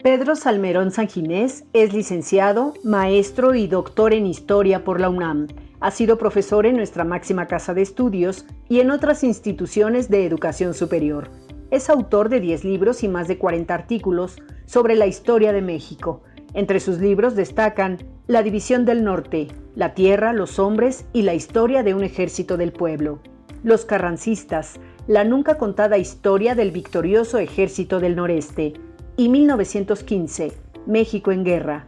Pedro Salmerón Sanginés es licenciado, maestro y doctor en Historia por la UNAM. Ha sido profesor en nuestra máxima casa de estudios y en otras instituciones de educación superior. Es autor de 10 libros y más de 40 artículos sobre la historia de México. Entre sus libros destacan La División del Norte, La Tierra, los Hombres y la Historia de un Ejército del Pueblo. Los Carrancistas, la nunca contada historia del victorioso Ejército del Noreste. Y 1915, México en guerra.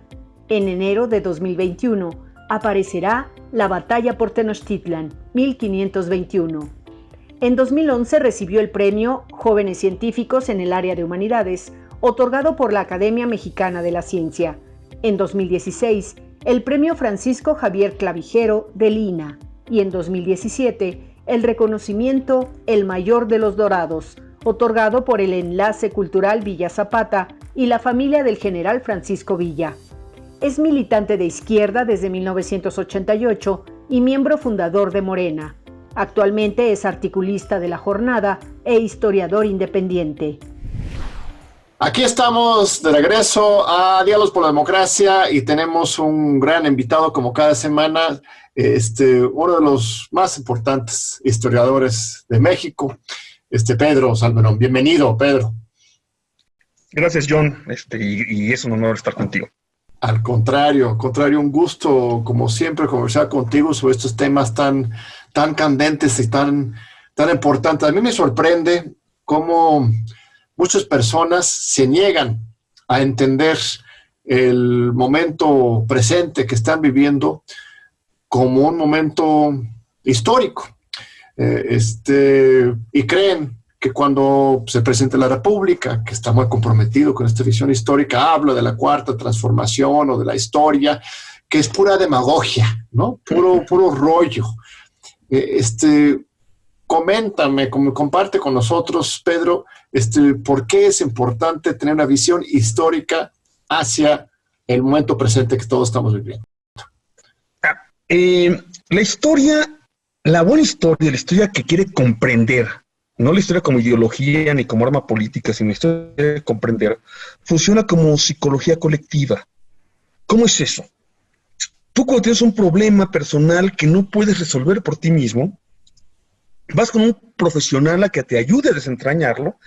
En enero de 2021 aparecerá La Batalla por Tenochtitlan, 1521. En 2011 recibió el premio Jóvenes Científicos en el área de Humanidades, otorgado por la Academia Mexicana de la Ciencia. En 2016, el premio Francisco Javier Clavijero del INA. Y en 2017, el reconocimiento El Mayor de los Dorados, otorgado por el Enlace Cultural Villa Zapata y la familia del general Francisco Villa. Es militante de izquierda desde 1988 y miembro fundador de Morena. Actualmente es articulista de La Jornada e historiador independiente. Aquí estamos de regreso a Diálogos por la Democracia y tenemos un gran invitado como cada semana, uno de los más importantes historiadores de México, Pedro Salmerón. Bienvenido, Pedro. Gracias, John, y es un honor estar contigo. Al contrario, un gusto, como siempre, conversar contigo sobre estos temas tan candentes y tan importantes. A mí me sorprende cómo muchas personas se niegan a entender el momento presente que están viviendo como un momento histórico. Y creen que cuando se presente la República, que está muy comprometido con esta visión histórica, habla de la Cuarta Transformación o de la historia, que es pura demagogia, ¿no? Puro rollo. Coméntame, comparte con nosotros, Pedro, por qué es importante tener una visión histórica hacia el momento presente que todos estamos viviendo. La historia, la buena historia, la historia que quiere comprender, no la historia como ideología ni como arma política, sino la historia que quiere comprender, funciona como psicología colectiva. ¿Cómo es eso? Tú cuando tienes un problema personal que no puedes resolver por ti mismo, vas con un profesional a que te ayude a desentrañarlo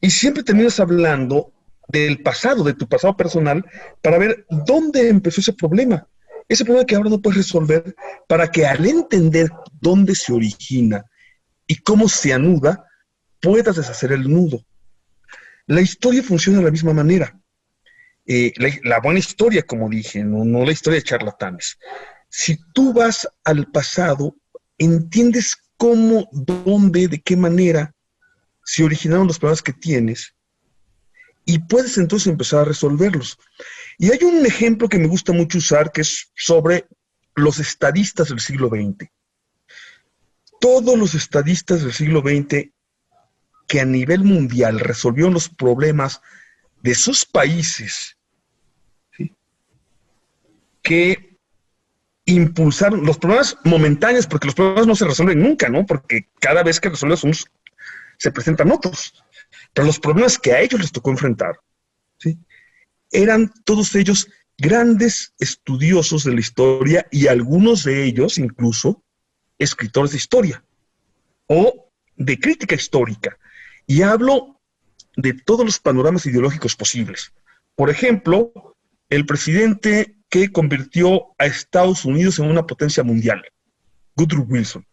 y siempre terminas hablando del pasado, de tu pasado personal, para ver dónde empezó ese problema que ahora no puedes resolver, para que al entender dónde se origina y cómo se anuda, puedas deshacer el nudo. La historia funciona de la misma manera. La buena historia, como dije, no la historia de charlatanes. Si tú vas al pasado, entiendes cómo, dónde, de qué manera se originaron los problemas que tienes y puedes entonces empezar a resolverlos. Y hay un ejemplo que me gusta mucho usar que es sobre los estadistas del siglo XX. Todos los estadistas del siglo XX que a nivel mundial resolvieron los problemas de sus países, ¿sí?, que impulsaron los problemas momentáneos, porque los problemas no se resuelven nunca, ¿no? Porque cada vez que resuelves unos, se presentan otros. Pero los problemas que a ellos les tocó enfrentar, ¿sí?, eran todos ellos grandes estudiosos de la historia y algunos de ellos incluso escritores de historia o de crítica histórica. Y hablo de todos los panoramas ideológicos posibles. Por ejemplo, el presidente que convirtió a Estados Unidos en una potencia mundial, Woodrow Wilson,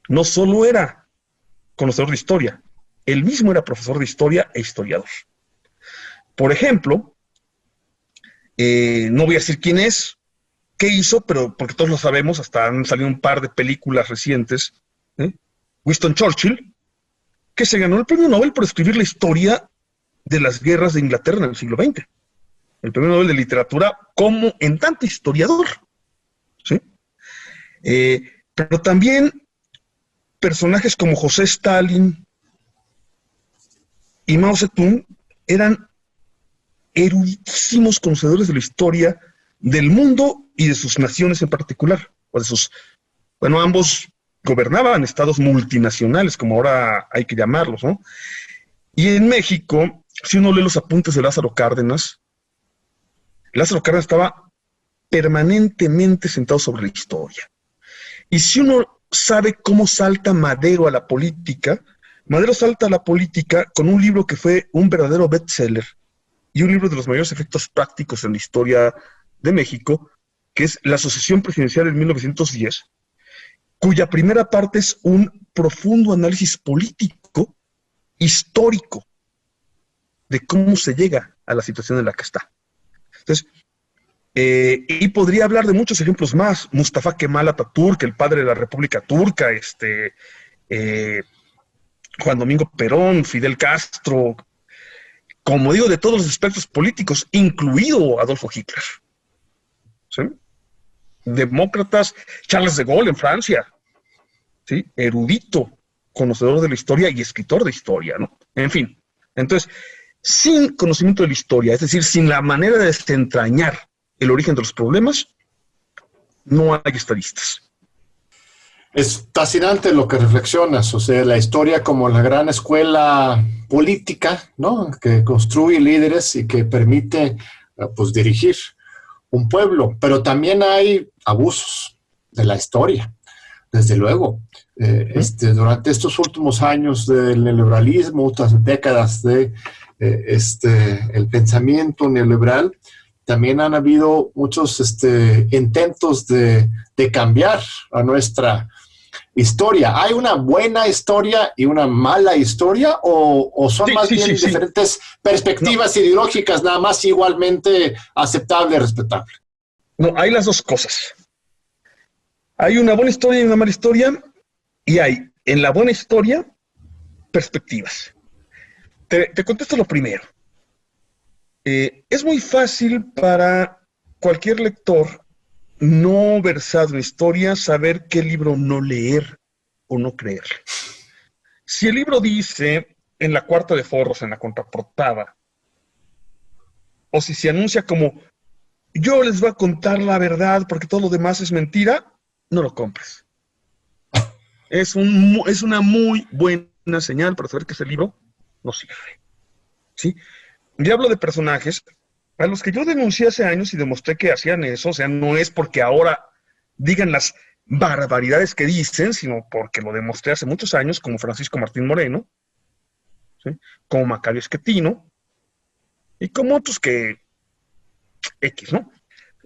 no solo era conocedor de historia, él mismo era profesor de historia e historiador. Por ejemplo, no voy a decir quién es, qué hizo, pero porque todos lo sabemos, hasta han salido un par de películas recientes, Winston Churchill, que se ganó el premio Nobel por escribir la historia de las guerras de Inglaterra en el siglo XX. El premio Nobel de Literatura como en tanto historiador, ¿sí? Pero también personajes como José Stalin y Mao Zedong eran eruditísimos conocedores de la historia del mundo y de sus naciones en particular, o de sus, ambos gobernaban estados multinacionales, como ahora hay que llamarlos, ¿no? Y en México si uno lee los apuntes de Lázaro Cárdenas estaba permanentemente sentado sobre la historia. Y si uno sabe cómo salta Madero a la política, Madero salta a la política con un libro que fue un verdadero bestseller y un libro de los mayores efectos prácticos en la historia de México, que es La Sucesión Presidencial en 1910, cuya primera parte es un profundo análisis político, histórico, de cómo se llega a la situación en la que está. Entonces, y podría hablar de muchos ejemplos más. Mustafa Kemal Atatürk, el padre de la República Turca, Juan Domingo Perón, Fidel Castro, como digo, de todos los aspectos políticos, incluido Adolfo Hitler. ¿Sí? Demócratas, Charles de Gaulle en Francia, ¿sí? Erudito, conocedor de la historia y escritor de historia, ¿no? En fin, entonces, sin conocimiento de la historia, es decir, sin la manera de desentrañar el origen de los problemas, no hay estadistas. Es fascinante lo que reflexionas, o sea, la historia como la gran escuela política, ¿no? Que construye líderes y que permite, pues, dirigir un pueblo, pero también hay abusos de la historia, desde luego. Durante estos últimos años del neoliberalismo, otras décadas de el pensamiento neoliberal, también han habido muchos intentos de cambiar a nuestra historia. ¿Hay una buena historia y una mala historia o son más bien diferentes perspectivas ideológicas, nada más igualmente aceptable y respetable? No, hay las dos cosas. Hay una buena historia y una mala historia, y hay en la buena historia perspectivas. Te contesto lo primero. Es muy fácil para cualquier lector no versado en historia saber qué libro no leer o no creer. Si el libro dice en la cuarta de forros, en la contraportada, o si se anuncia como yo les voy a contar la verdad porque todo lo demás es mentira, no lo compres. Es una muy buena señal para saber que ese libro no sirve. ¿Sí? Yo hablo de personajes a los que yo denuncié hace años y demostré que hacían eso. O sea, no es porque ahora digan las barbaridades que dicen, sino porque lo demostré hace muchos años, como Francisco Martín Moreno, ¿sí? Como Macario Esquetino, y como otros que X, ¿no?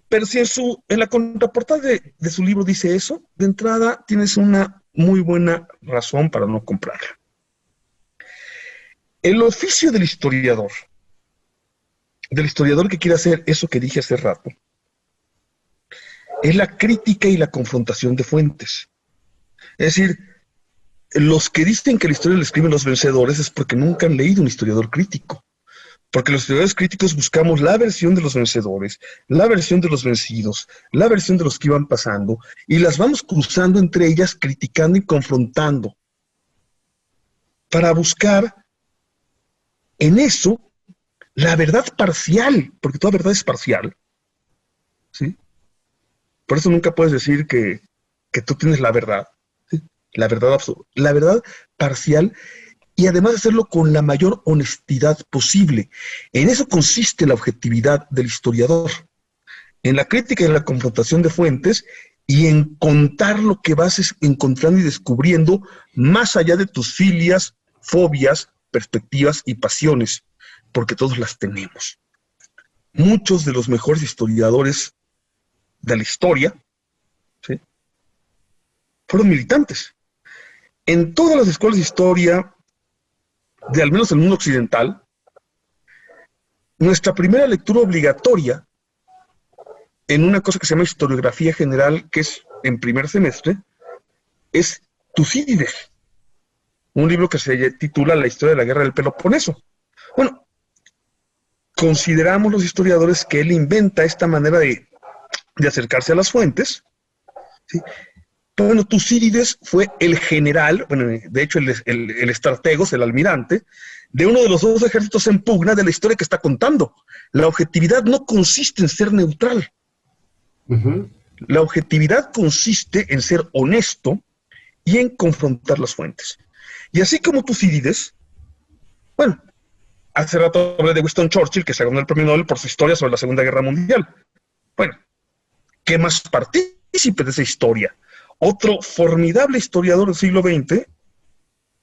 Pero si en la contraportada de su libro dice eso, de entrada tienes una muy buena razón para no comprarla. El oficio del historiador que quiere hacer eso que dije hace rato, es la crítica y la confrontación de fuentes. Es decir, los que dicen que la historia la escriben los vencedores es porque nunca han leído un historiador crítico. Porque los historiadores críticos buscamos la versión de los vencedores, la versión de los vencidos, la versión de los que iban pasando, y las vamos cruzando entre ellas, criticando y confrontando, para buscar en eso la verdad parcial, porque toda verdad es parcial, ¿sí? Por eso nunca puedes decir que tú tienes la verdad, ¿sí? La verdad absoluta, la verdad parcial, y además hacerlo con la mayor honestidad posible. En eso consiste la objetividad del historiador, en la crítica y en la confrontación de fuentes, y en contar lo que vas encontrando y descubriendo más allá de tus filias, fobias, perspectivas y pasiones, porque todos las tenemos. Muchos de los mejores historiadores de la historia, ¿sí?, fueron militantes. En todas las escuelas de historia, de al menos el mundo occidental, nuestra primera lectura obligatoria en una cosa que se llama historiografía general, que es en primer semestre, es Tucídides, un libro que se titula La historia de la guerra del Peloponeso. Bueno, consideramos los historiadores que él inventa esta manera de acercarse a las fuentes, ¿sí? Bueno, Tucídides fue el general, bueno, de hecho el estrategos, el almirante, de uno de los dos ejércitos en pugna de la historia que está contando. La objetividad no consiste en ser neutral. Uh-huh. La objetividad consiste en ser honesto y en confrontar las fuentes. Y así como Tucídides, bueno, hace rato hablé de Winston Churchill, que se ganó el premio Nobel por su historia sobre la Segunda Guerra Mundial. Bueno, ¿qué más partícipe de esa historia? Otro formidable historiador del siglo XX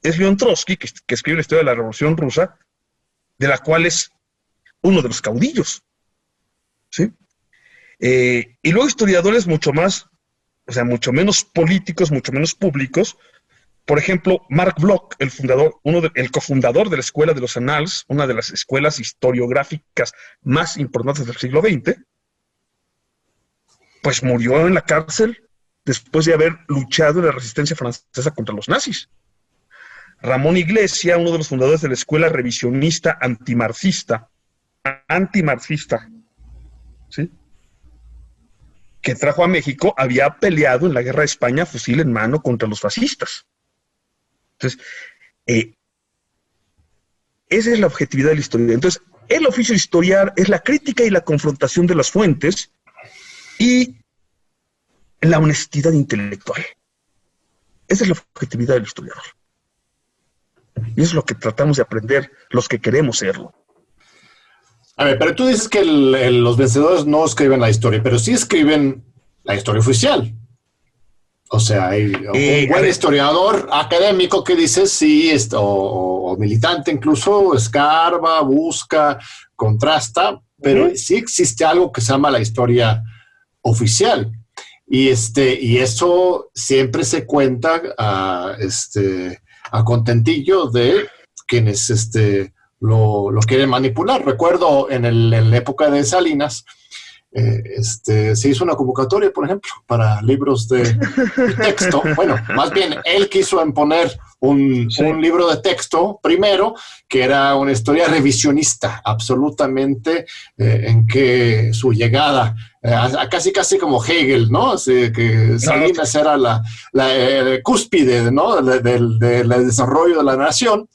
es León Trotsky, que escribe la historia de la Revolución Rusa, de la cual es uno de los caudillos, ¿sí? Y luego historiadores mucho mucho menos políticos, mucho menos públicos. Por ejemplo, Mark Bloch, el cofundador de la Escuela de los Annals, una de las escuelas historiográficas más importantes del siglo XX, pues murió en la cárcel después de haber luchado en la resistencia francesa contra los nazis. Ramón Iglesia, uno de los fundadores de la escuela revisionista antimarxista, ¿sí?, que trajo a México, había peleado en la Guerra de España fusil en mano contra los fascistas. Entonces, esa es la objetividad de la historia. Entonces, el oficio de historiar es la crítica y la confrontación de las fuentes y la honestidad intelectual. Esa es la objetividad del historiador. Y es lo que tratamos de aprender los que queremos serlo. A ver, pero tú dices que los vencedores no escriben la historia, pero sí escriben la historia oficial. O sea, hay un buen historiador académico que dice sí, o militante incluso, escarba, busca, contrasta, pero sí existe algo que se llama la historia oficial. Y eso siempre se cuenta a contentillo de quienes lo quieren manipular. Recuerdo en la época de Salinas, se hizo una convocatoria, por ejemplo, para libros de texto. Bueno, más bien, él quiso imponer un libro de texto primero, que era una historia revisionista, absolutamente, en que su llegada, casi como Hegel, ¿no? Así que Salinas era la cúspide, ¿no?, del desarrollo de la nación.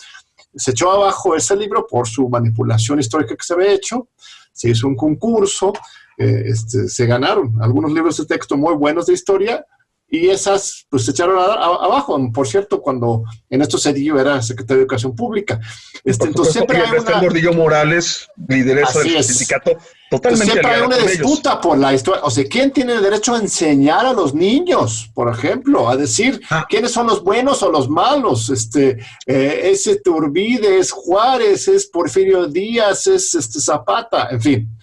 Se echó abajo ese libro por su manipulación histórica que se había hecho. Se hizo un concurso, se ganaron algunos libros de texto muy buenos de historia y esas pues se echaron abajo. Por cierto, cuando Ernesto Zedillo era secretario de Educación Pública. Entonces siempre hay una... Gordillo Morales, lideresa del sindicato, totalmente siempre hay una disputa por la historia. O sea, ¿quién tiene el derecho a enseñar a los niños, por ejemplo? A decir quiénes son los buenos o los malos. Es Iturbide, es Juárez, es Porfirio Díaz, es Zapata, en fin.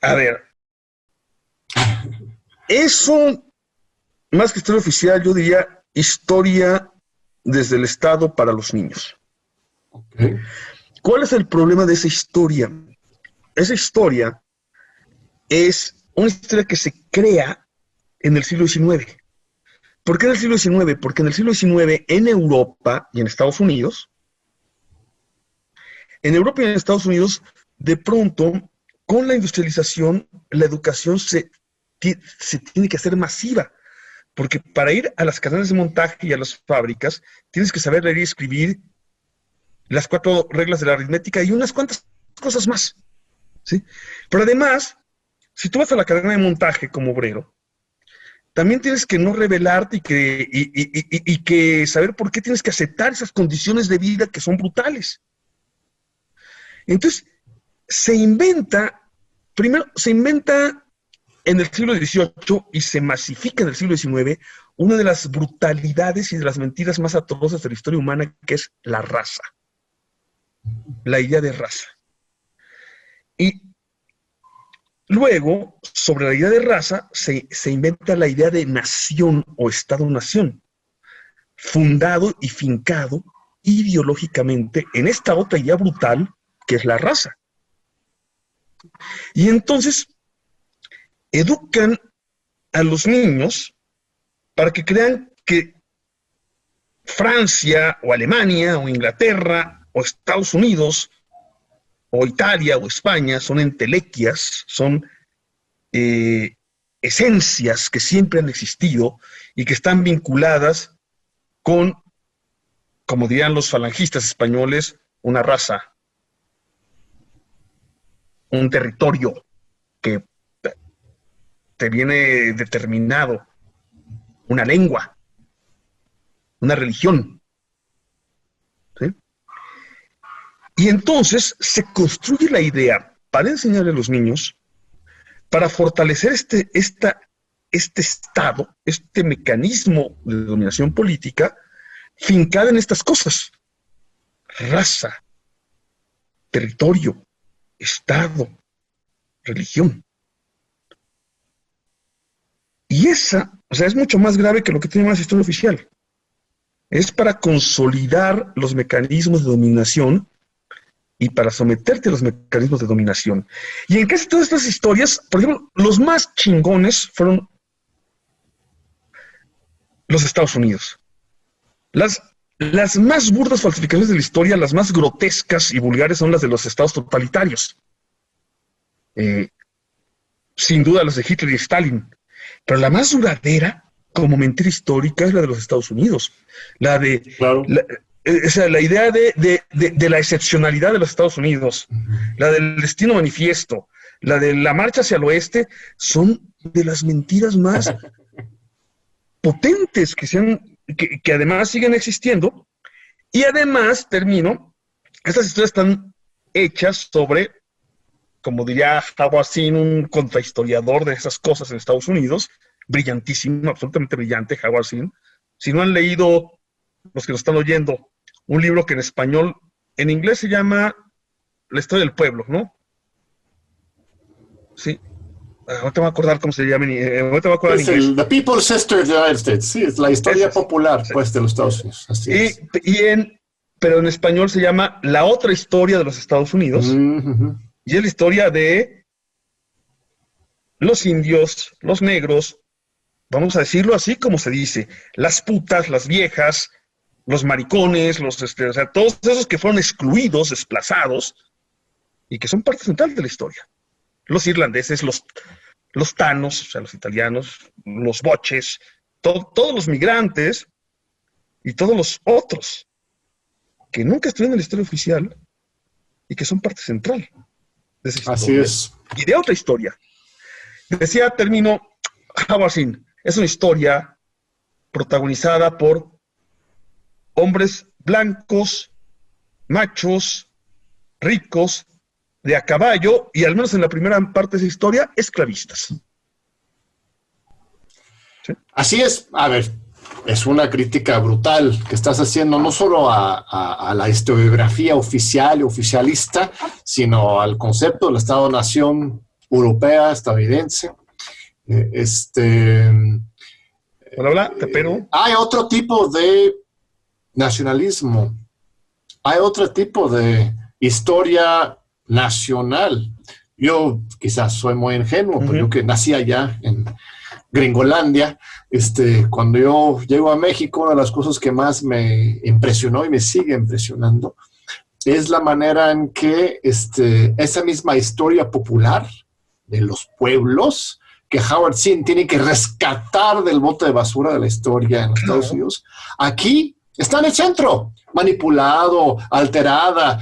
A ver, eso, más que historia oficial, yo diría historia desde el Estado para los niños. Okay. ¿Cuál es el problema de esa historia? Esa historia es una historia que se crea en el siglo XIX. ¿Por qué en el siglo XIX? Porque en el siglo XIX, en Europa y en Estados Unidos, de pronto, con la industrialización, la educación se tiene que hacer masiva, porque para ir a las cadenas de montaje y a las fábricas, tienes que saber leer y escribir, las 4 reglas de la aritmética y unas cuantas cosas más, ¿sí? Pero además, si tú vas a la cadena de montaje como obrero, también tienes que no rebelarte y que saber por qué tienes que aceptar esas condiciones de vida que son brutales. Entonces, primero se inventa en el siglo XVIII y se masifica en el siglo XIX una de las brutalidades y de las mentiras más atroces de la historia humana, que es la raza. La idea de raza. Y luego, sobre la idea de raza, se inventa la idea de nación o Estado-nación, fundado y fincado ideológicamente en esta otra idea brutal que es la raza. Y entonces educan a los niños para que crean que Francia o Alemania o Inglaterra o Estados Unidos o Italia o España son entelequias, son esencias que siempre han existido y que están vinculadas con, como dirían los falangistas españoles, una raza, un territorio que te viene determinado, una lengua, una religión, ¿sí? Y entonces se construye la idea para enseñarle a los niños, para fortalecer este estado, este mecanismo de dominación política, fincada en estas cosas: raza, territorio, estado, religión. Y esa, o sea, es mucho más grave que lo que tiene más historia oficial. Es para consolidar los mecanismos de dominación y para someterte a los mecanismos de dominación. Y en casi todas estas historias, por ejemplo, los más chingones fueron los Estados Unidos. Las más burdas falsificaciones de la historia, las más grotescas y vulgares, son las de los estados totalitarios. Sin duda las de Hitler y Stalin. Pero la más duradera, como mentira histórica, es la de los Estados Unidos. La de... Claro. O sea, la idea de la excepcionalidad de los Estados Unidos, la del destino manifiesto, la de la marcha hacia el oeste, son de las mentiras más potentes que además siguen existiendo. Y además, estas historias están hechas sobre, como diría Howard Zinn, un contrahistoriador de esas cosas en Estados Unidos, brillantísimo, absolutamente brillante, Howard Zinn. Si no han leído, los que nos están oyendo, un libro que en inglés se llama La historia del pueblo, ¿no? Sí. No te voy a acordar cómo se llama, no te voy a acordar en inglés. The People's History of the United States, sí, es la historia popular, pues, de los Estados Unidos. Así es. Pero en español se llama La otra historia de los Estados Unidos. Y es la historia de los indios, los negros, vamos a decirlo así como se dice, las putas, las viejas, los maricones, o sea, todos esos que fueron excluidos, desplazados, y que son parte central de la historia. Los irlandeses, los tanos, o sea, los italianos, los boches, todos los migrantes y todos los otros que nunca estuvieron en la historia oficial y que son parte central de esa historia. Así es. Y de otra historia. Decía, termino, Howard Zinn, es una historia protagonizada por hombres blancos, machos, ricos, de a caballo, y al menos en la primera parte de esa historia, esclavistas. ¿Sí? Así es. A ver, es una crítica brutal que estás haciendo no solo a la historiografía oficial y oficialista, sino al concepto del Estado-Nación europea, estadounidense. Hola, te espero. Hay otro tipo de nacionalismo, hay otro tipo de historia nacional. Yo quizás soy muy ingenuo, pero yo que nací allá en Gringolandia, cuando yo llego a México, una de las cosas que más me impresionó y me sigue impresionando es la manera en que esa misma historia popular de los pueblos que Howard Zinn tiene que rescatar del bote de basura de la historia en los Estados Unidos, aquí está en el centro, manipulado, alterada,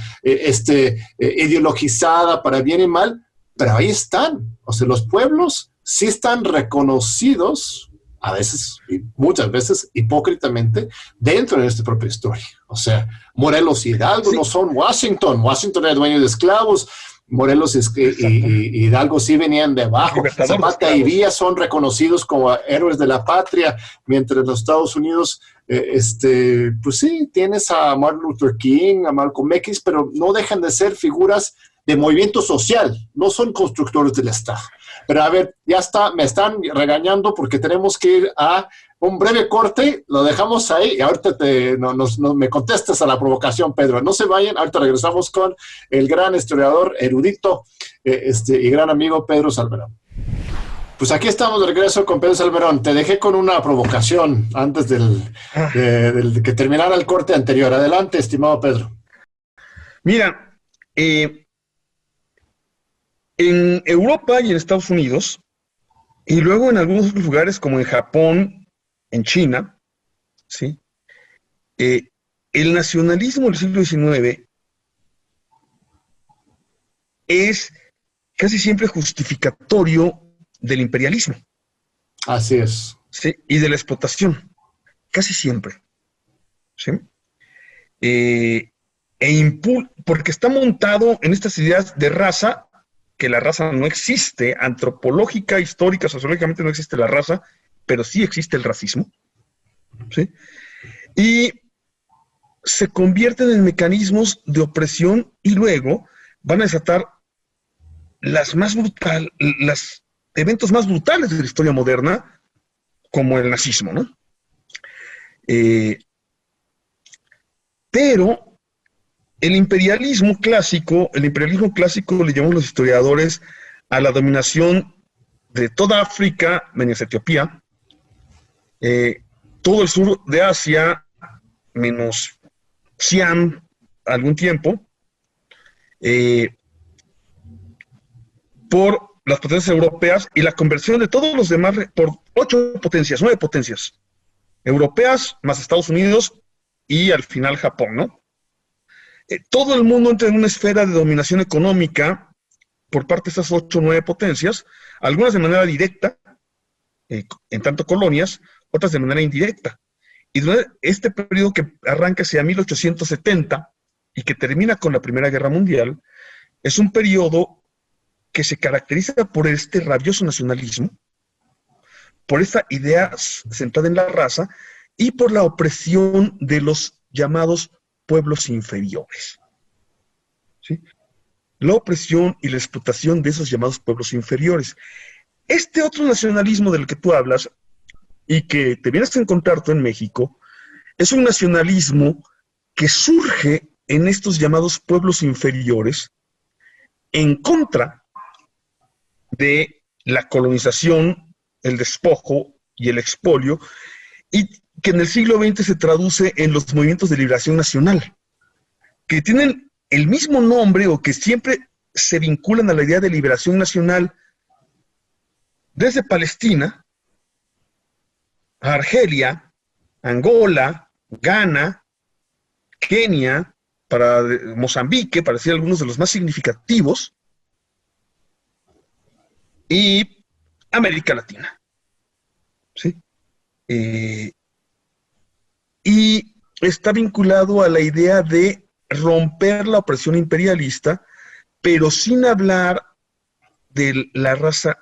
ideologizada para bien y mal, pero ahí están. O sea, los pueblos sí están reconocidos, a veces, y muchas veces, hipócritamente, dentro de nuestra propia historia. O sea, Morelos y Hidalgo no son Washington. Washington era dueño de esclavos. Morelos y Hidalgo sí venían de abajo. Zapata y Villa son reconocidos como héroes de la patria, mientras en los Estados Unidos, pues sí, tienes a Martin Luther King, a Malcolm X, pero no dejan de ser figuras de movimiento social, no son constructores del Estado. Pero a ver, ya está, me están regañando porque tenemos que ir a un breve corte, lo dejamos ahí y ahorita me contestas a la provocación, Pedro. No se vayan, ahorita regresamos con el gran historiador, erudito y gran amigo Pedro Salmerón. Pues aquí estamos de regreso con Pedro Salmerón. Te dejé con una provocación antes de que terminara el corte anterior. Adelante, estimado Pedro. Mira, en Europa y en Estados Unidos, y luego en algunos otros lugares como en Japón, en China, ¿sí? El nacionalismo del siglo XIX es casi siempre justificatorio del imperialismo. Así es. ¿Sí? Y de la explotación, casi siempre. ¿Sí? porque está montado en estas ideas de raza, que la raza no existe, antropológica, histórica, sociológicamente no existe la raza, pero sí existe el racismo, ¿sí? Y se convierten en mecanismos de opresión y luego van a desatar los eventos más brutales de la historia moderna, como el nazismo, ¿no? Pero el imperialismo clásico le llamamos los historiadores a la dominación de toda África, menos Etiopía, todo el sur de Asia, menos Siam, algún tiempo, por las potencias europeas y la conversión de todos los demás por 9 potencias europeas, más Estados Unidos y al final Japón, ¿no? Todo el mundo entra en una esfera de dominación económica por parte de estas 8 o 9 potencias, algunas de manera directa, en tanto colonias, otras de manera indirecta. Y durante este periodo que arranca hacia 1870 y que termina con la Primera Guerra Mundial, es un periodo que se caracteriza por este rabioso nacionalismo, por esta idea centrada en la raza y por la opresión de los llamados pueblos inferiores. ¿Sí? La opresión y la explotación de esos llamados pueblos inferiores. Este otro nacionalismo del que tú hablas y que te vienes a encontrar tú en México, es un nacionalismo que surge en estos llamados pueblos inferiores en contra de la colonización, el despojo y el expolio, y que en el siglo XX se traduce en los movimientos de liberación nacional, que tienen el mismo nombre o que siempre se vinculan a la idea de liberación nacional desde Palestina, Argelia, Angola, Ghana, Kenia, Mozambique, para decir algunos de los más significativos, y América Latina. ¿Sí? Y está vinculado a la idea de romper la opresión imperialista, pero sin hablar de la raza,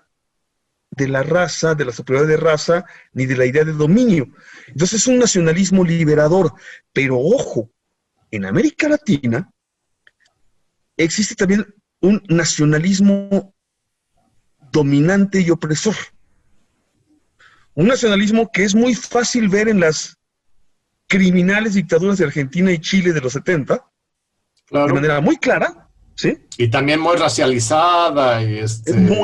de la superioridad de raza, ni de la idea de dominio. Entonces es un nacionalismo liberador, pero ojo, en América Latina existe también un nacionalismo dominante y opresor. Un nacionalismo que es muy fácil ver en las criminales dictaduras de Argentina y Chile de los 70, claro, de manera muy clara, ¿sí? Y también muy racializada, y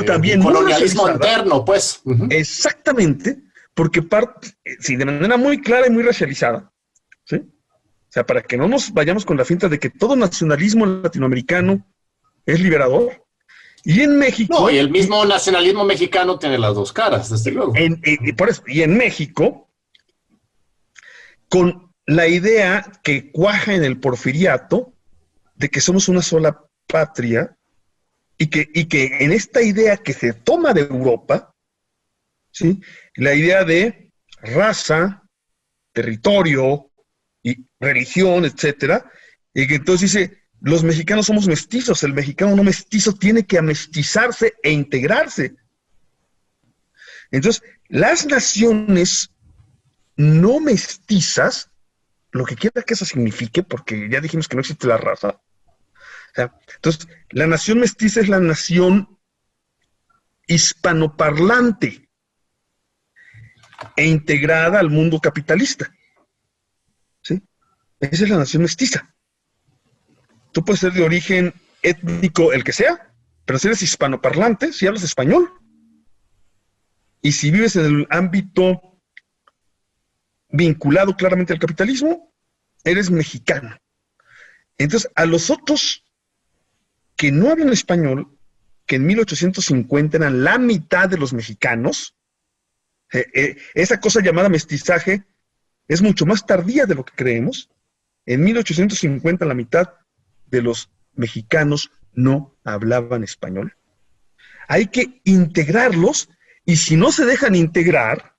también un colonialismo interno, pues. Exactamente, porque sí, de manera muy clara y muy racializada, ¿sí? O sea, para que no nos vayamos con la finta de que todo nacionalismo latinoamericano es liberador. Y en México... No, y el mismo nacionalismo mexicano tiene las dos caras, desde luego. Por eso, y en México, con la idea que cuaja en el porfiriato de que somos una sola patria y que en esta idea que se toma de Europa, ¿sí? La idea de raza, territorio y religión, etcétera, y que entonces dice, los mexicanos somos mestizos, el mexicano no mestizo tiene que amestizarse e integrarse. Entonces, las naciones no mestizas, lo que quiera que eso signifique, porque ya dijimos que no existe la raza. O sea, entonces, la nación mestiza es la nación hispanoparlante e integrada al mundo capitalista. ¿Sí? Esa es la nación mestiza. Tú puedes ser de origen étnico, el que sea, pero si eres hispanoparlante, si hablas español, y si vives en el ámbito vinculado claramente al capitalismo, eres mexicano. Entonces, a los otros que no hablan español, que en 1850 eran la mitad de los mexicanos, esa cosa llamada mestizaje es mucho más tardía de lo que creemos. En 1850 la mitad de los mexicanos no hablaban español. Hay que integrarlos, y si no se dejan integrar,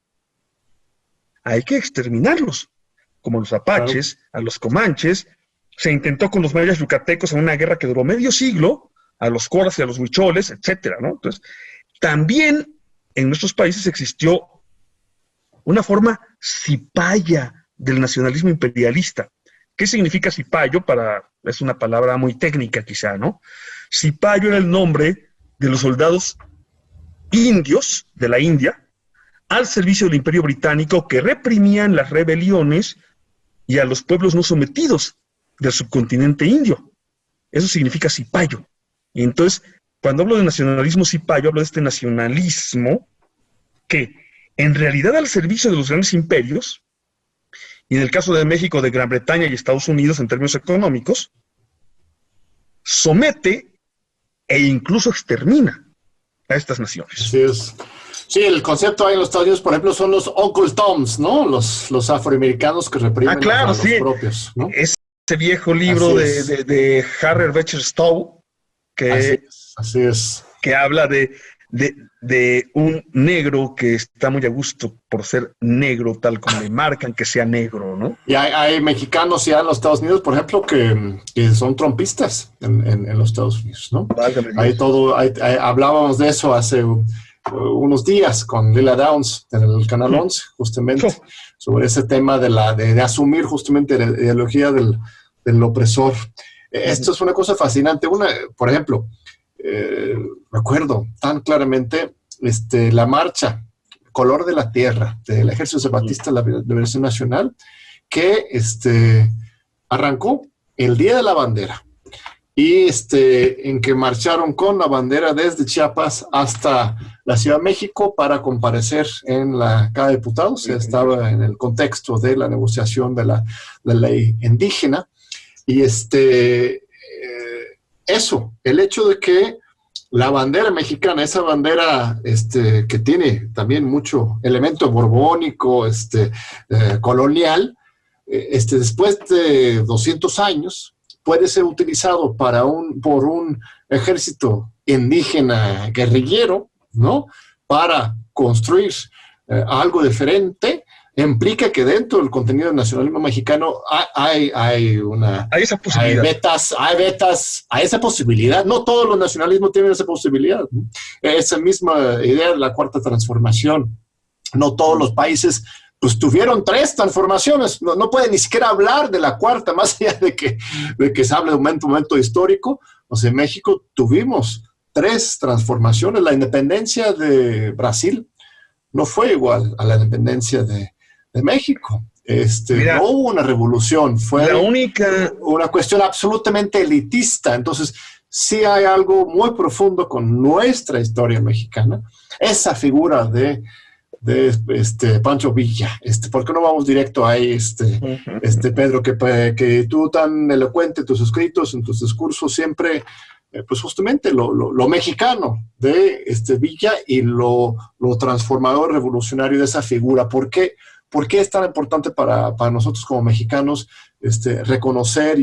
hay que exterminarlos, como los apaches, a los comanches, Se intentó con los mayas yucatecos en una guerra que duró medio siglo, a los coras y a los huicholes, etcétera, ¿no? Entonces, también en nuestros países existió una forma cipaya del nacionalismo imperialista. ¿Qué significa cipayo? Es una palabra muy técnica quizá, ¿no? Cipayo era el nombre de los soldados indios de la India al servicio del Imperio Británico que reprimían las rebeliones y a los pueblos no sometidos del subcontinente indio. Eso significa cipayo. Y entonces, cuando hablo de nacionalismo cipayo, hablo de este nacionalismo que, en realidad, al servicio de los grandes imperios, y en el caso de México, de Gran Bretaña y Estados Unidos, en términos económicos, somete e incluso extermina a estas naciones. Así es. Sí, el concepto ahí en los Estados Unidos, por ejemplo, son los Uncle Toms, ¿no? Los afroamericanos que reprimen claro, a los propios, ¿no? Ese viejo libro de Harry Beecher Stowe, así es. Que habla de un negro que está muy a gusto por ser negro, tal como le marcan que sea negro, ¿no? Y hay mexicanos ya en los Estados Unidos, por ejemplo, que son trumpistas en los Estados Unidos, ¿no? Hablábamos de eso hace unos días con Lila Downs en el Canal 11, justamente, sobre ese tema de asumir justamente la ideología del opresor. Esto es una cosa fascinante. Por ejemplo, recuerdo tan claramente la marcha Color de la Tierra del Ejército Zapatista de la Liberación Nacional, que arrancó el Día de la Bandera, y en que marcharon con la bandera desde Chiapas hasta la Ciudad de México para comparecer en la Cámara de Diputados. Estaba en el contexto de la negociación de la ley indígena. Y el hecho de que la bandera mexicana, esa bandera que tiene también mucho elemento borbónico, colonial, después de 200 años, puede ser utilizado por un ejército indígena guerrillero, ¿no? Para construir algo diferente, implica que dentro del contenido del nacionalismo mexicano hay esa posibilidad. Hay vetas a esa posibilidad. No todos los nacionalismos tienen esa posibilidad, ¿no? Esa misma idea de la cuarta transformación. No todos los países pues tuvieron 3 transformaciones. No puede ni siquiera hablar de la cuarta, más allá de que se hable de un momento histórico. O sea, en México tuvimos 3 transformaciones. La independencia de Brasil no fue igual a la independencia de México. Mira, no hubo una revolución, fue una cuestión absolutamente elitista. Entonces, sí hay algo muy profundo con nuestra historia mexicana. Esa figura de Pancho Villa. ¿Por qué no vamos directo ahí, Pedro, que tú tan elocuente en tus escritos, en tus discursos, siempre, pues justamente lo mexicano de Villa y lo transformador, revolucionario de esa figura? ¿Por qué es tan importante para nosotros como mexicanos reconocer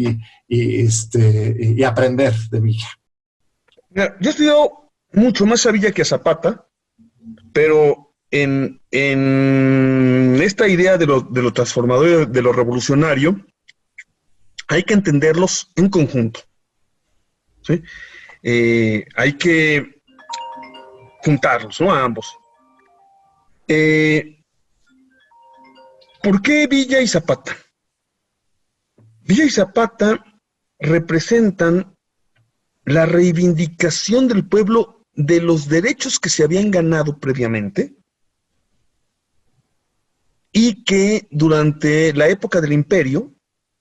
y aprender de Villa? Mira, yo he estudiado mucho más a Villa que a Zapata, pero en esta idea de lo transformador, de lo revolucionario, hay que entenderlos en conjunto, ¿sí? Hay que juntarlos, ¿no? A ambos. ¿Por qué Villa y Zapata? Villa y Zapata representan la reivindicación del pueblo de los derechos que se habían ganado previamente y que durante la época del imperio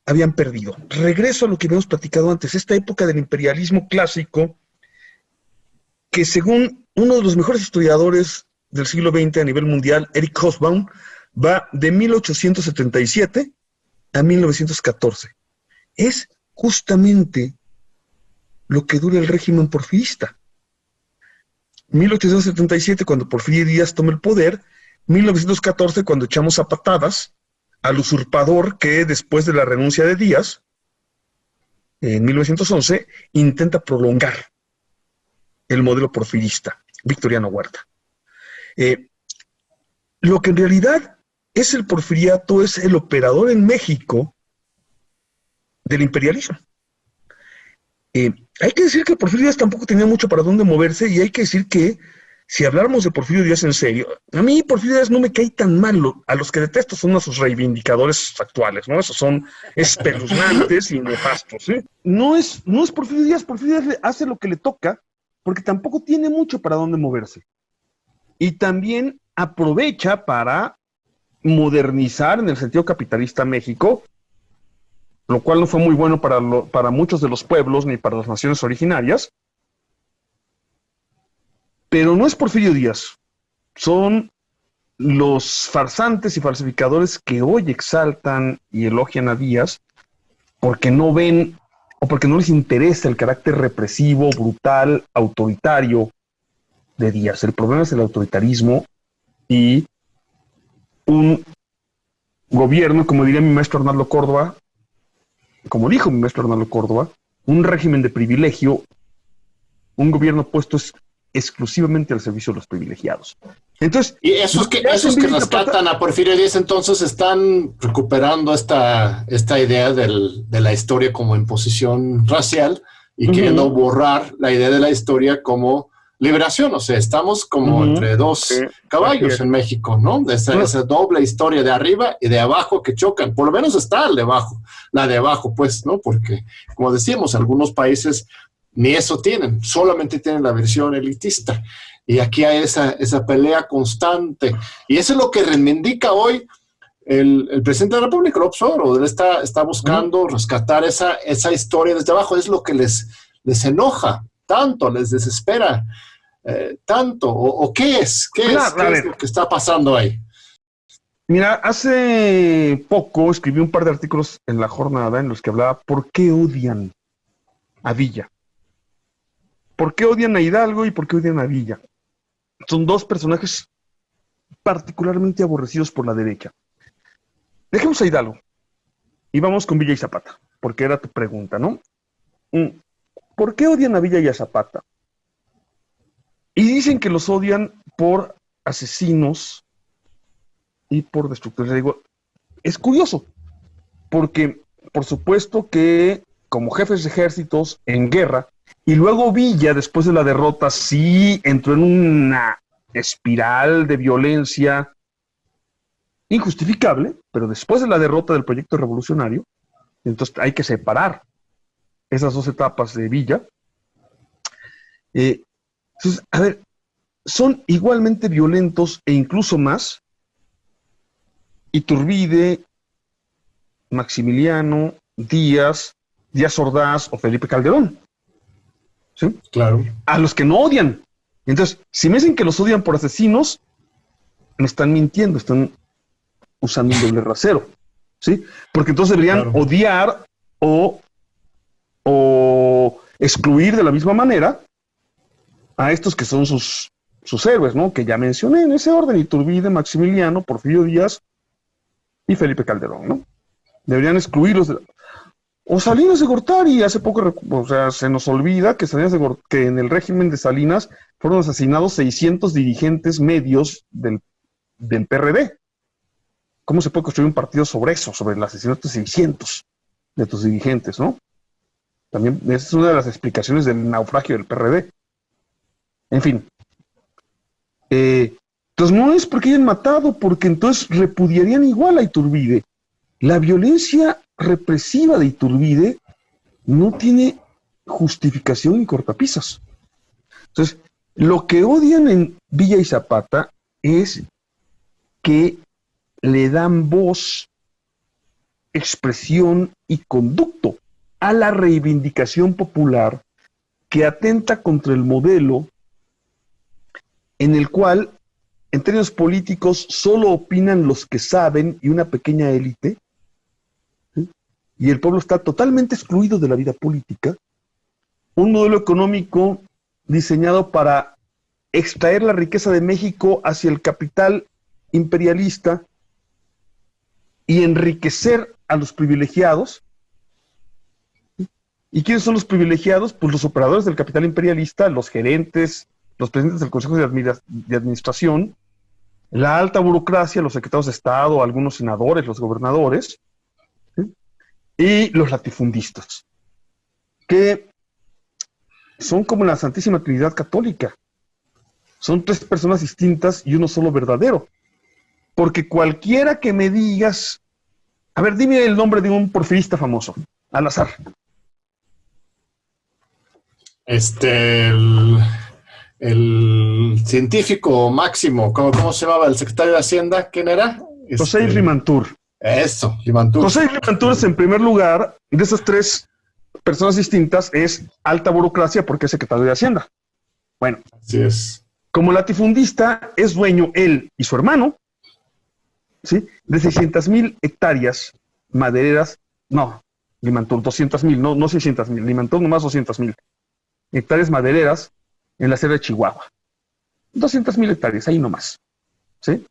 habían perdido. Regreso a lo que habíamos platicado antes, esta época del imperialismo clásico, que según uno de los mejores historiadores del siglo XX a nivel mundial, Eric Hobsbawm, va de 1877 a 1914. Es justamente lo que dura el régimen porfirista. 1877, cuando Porfirio Díaz toma el poder; 1914, cuando echamos a patadas al usurpador que, después de la renuncia de Díaz, en 1911, intenta prolongar el modelo porfirista, Victoriano Huerta. Lo que en realidad es el porfiriato es el operador en México del imperialismo. Hay que decir que Porfirio Díaz tampoco tenía mucho para dónde moverse, y hay que decir que si habláramos de Porfirio Díaz en serio, a mí Porfirio Díaz no me cae tan mal. A los que detesto son a sus reivindicadores actuales, ¿no? Esos son espeluznantes y nefastos, ¿eh? No es Porfirio Díaz hace lo que le toca, porque tampoco tiene mucho para dónde moverse. Y también aprovecha para modernizar en el sentido capitalista México, lo cual no fue muy bueno para muchos de los pueblos ni para las naciones originarias. Pero no es Porfirio Díaz, son los farsantes y falsificadores que hoy exaltan y elogian a Díaz porque no ven o porque no les interesa el carácter represivo, brutal, autoritario de Díaz. El problema es el autoritarismo y un gobierno, como diría mi maestro Arnaldo Córdoba, como dijo mi maestro Arnaldo Córdoba, un régimen de privilegio, un gobierno puesto exclusivamente al servicio de los privilegiados. Entonces, y esos que rescatan a Porfirio Díaz entonces están recuperando esta idea de la historia como imposición racial y queriendo borrar la idea de la historia como liberación. O sea, estamos como entre dos caballos en México, ¿no? Esa doble historia de arriba y de abajo que chocan. Por lo menos está la de abajo, pues, ¿no? Porque, como decíamos, algunos países ni eso tienen, solamente tienen la versión elitista. Y aquí hay esa pelea constante. Y eso es lo que reivindica hoy el presidente de la República, López Obrador. Él está buscando rescatar esa historia desde abajo. Es lo que les enoja tanto, les desespera tanto. ¿O qué es? ¿Qué es lo que está pasando ahí? Mira, hace poco escribí un par de artículos en La Jornada en los que hablaba por qué odian a Villa. ¿Por qué odian a Hidalgo y por qué odian a Villa? Son dos personajes particularmente aborrecidos por la derecha. Dejemos a Hidalgo y vamos con Villa y Zapata, porque era tu pregunta, ¿no? ¿Por qué odian a Villa y a Zapata? Y dicen que los odian por asesinos y por destructores. Digo, es curioso, porque por supuesto que como jefes de ejércitos en guerra, y luego Villa, después de la derrota, sí entró en una espiral de violencia injustificable, pero después de la derrota del proyecto revolucionario, entonces hay que separar esas dos etapas de Villa. Entonces, a ver, son igualmente violentos e incluso más Iturbide, Maximiliano, Díaz Ordaz o Felipe Calderón. ¿Sí? Claro. A los que no odian. Entonces, si me dicen que los odian por asesinos, me están mintiendo, están usando un doble rasero, ¿sí? Porque entonces deberían odiar o excluir de la misma manera a estos que son sus héroes, ¿no? Que ya mencioné en ese orden: Iturbide, Maximiliano, Porfirio Díaz y Felipe Calderón, ¿no? Deberían excluirlos o Salinas de Gortari. Hace poco, se nos olvida que que en el régimen de Salinas fueron asesinados 600 dirigentes medios del PRD. ¿Cómo se puede construir un partido sobre eso, sobre el asesinato de 600 de tus dirigentes, no? También esa es una de las explicaciones del naufragio del PRD. En fin. Entonces no es porque hayan matado, porque entonces repudiarían igual a Iturbide. La violencia represiva de Iturbide no tiene justificación ni cortapisas. Entonces, lo que odian en Villa y Zapata es que le dan voz, expresión y conducto a la reivindicación popular que atenta contra el modelo en el cual, en términos políticos, solo opinan los que saben y una pequeña élite, ¿sí? Y el pueblo está totalmente excluido de la vida política. Un modelo económico diseñado para extraer la riqueza de México hacia el capital imperialista y enriquecer a los privilegiados. ¿Y quiénes son los privilegiados? Pues los operadores del capital imperialista, los gerentes, los presidentes del Consejo de Administración, la alta burocracia, los secretarios de Estado, algunos senadores, los gobernadores, ¿sí? y los latifundistas, que son como la Santísima Trinidad Católica. Son tres personas distintas y uno solo verdadero. Porque cualquiera que me digas... A ver, dime el nombre de un porfirista famoso, al azar. El científico máximo, ¿cómo se llamaba? El secretario de Hacienda, ¿quién era? José Rimantur. Eso, Rimantur. José Rimantur es, en primer lugar, de esas tres personas distintas, es alta burocracia porque es secretario de Hacienda. Bueno, así es. Como latifundista, es dueño él y su hermano, ¿sí?, de 600,000 hectáreas madereras. No, Limantur, 200,000, no 600,000, Limantur nomás 200,000 hectáreas madereras en la Sierra de Chihuahua. 200,000 hectáreas, ahí nomás, ¿sí?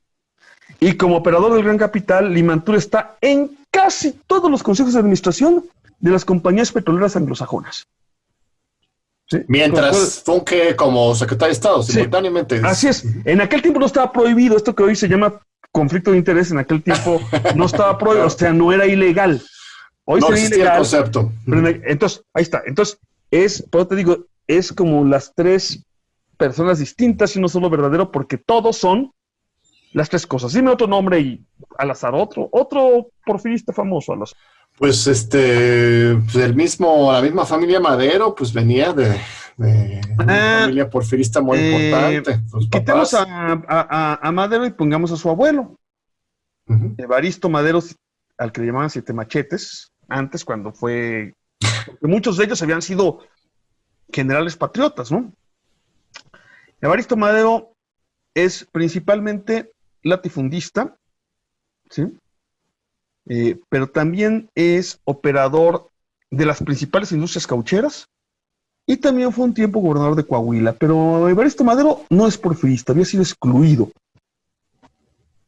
Y como operador del Gran Capital, Limantur está en casi todos los consejos de administración de las compañías petroleras anglosajonas. ¿Sí? Mientras funge como secretario de Estado, simultáneamente. Sí, así es. En aquel tiempo no estaba prohibido, esto que hoy se llama conflicto de interés, en aquel tiempo no estaba prohibido, o sea, no era ilegal. Hoy no sería existía ilegal. El concepto. Entonces, ahí está. Entonces, por eso te digo, es como las tres personas distintas y uno solo verdadero, porque todos son las tres cosas. Dime otro nombre y al azar, otro porfirista famoso al azar. Pues la misma familia Madero, pues venía de una familia porfirista muy importante. Quitemos a Madero y pongamos a su abuelo. Evaristo Madero, al que le llamaban Siete Machetes, antes cuando fue... Porque muchos de ellos habían sido generales patriotas, ¿no? Evaristo Madero es principalmente latifundista, ¿sí? Pero también es operador de las principales industrias caucheras y también fue un tiempo gobernador de Coahuila. Pero Evaristo Madero no es porfirista, había sido excluido